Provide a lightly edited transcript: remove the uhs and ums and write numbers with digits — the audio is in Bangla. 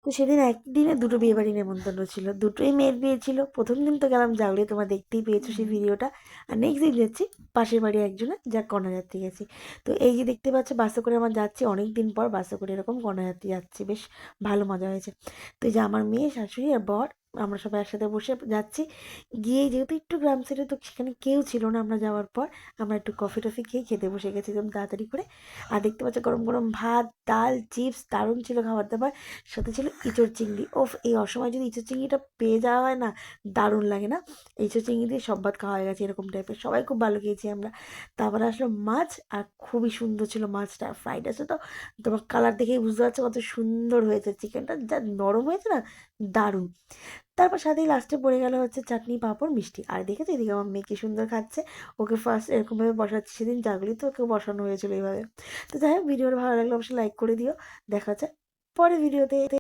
তো সেদিন একদিনে দুটো বিয়েবাড়ি নেমন্তন্ন ছিল, দুটোই মেয়ের বিয়ে ছিল। প্রথম দিন তো গেলাম জাগলে, তোমরা দেখতেই পেয়েছো সেই ভিডিওটা। আর নেক্সট দিন যাচ্ছি পাশের বাড়ি একজনের, যা কন্যাযাত্রী গেছি। তো এই যে দেখতে পাচ্ছ বাসে করে আমার যাচ্ছি, অনেক দিন পর বাসে করে এরকম কন্যাযাত্রী যাচ্ছি, বেশ ভালো মজা হয়েছে। তো এই যে আমার মেয়ে, শাশুড়ি আর বর, আমরা সবাই একসাথে বসে যাচ্ছি। গিয়ে যেহেতু একটু গ্রাম সাইডে, তো সেখানে কেউ ছিল না। আমরা যাওয়ার পর আমরা একটু কফি টফি খেয়ে খেতে বসে গেছি একদম তাড়াতাড়ি করে। আর দেখতে পাচ্ছ গরম গরম ভাত, ডাল, চিপস, দারুণ ছিল খাবার দাবার। সাথে ছিল ইঁচড় চিংড়ি। ওফ, এই অসময়ে যদি ইঁচড় চিংড়িটা পেয়ে যাওয়া হয় না, দারুণ লাগে না? ইঁচড় চিংড়ি দিয়ে সব ভাত খাওয়া হয়ে গেছে এরকম টাইপের, সবাই খুব ভালো খেয়েছি আমরা। তারপরে আসলো মাছ, আর খুবই সুন্দর ছিল মাছটা। ফ্রাইড রাইসে তো তোমার কালার দেখেই বুঝতে পারছো কত সুন্দর হয়েছে, চিকেনটা যা নরম হয়েছে না, দারুণ। তারপর সাথেই লাস্টে পড়ে গেল হচ্ছে চাটনি, পাঁপড়, মিষ্টি। আর দেখেছো এদিকে আমার মেয়ে কি সুন্দর খাচ্ছে। ওকে ফার্স্ট এরকমভাবে বসাচ্ছি, সেদিন জাগলি তো ওকে বসানো হয়েছিল এইভাবে। তো যাই হোক, ভিডিওটা ভালো লাগলে অবশ্যই লাইক করে দিও। দেখা হচ্ছে পরের ভিডিওতে।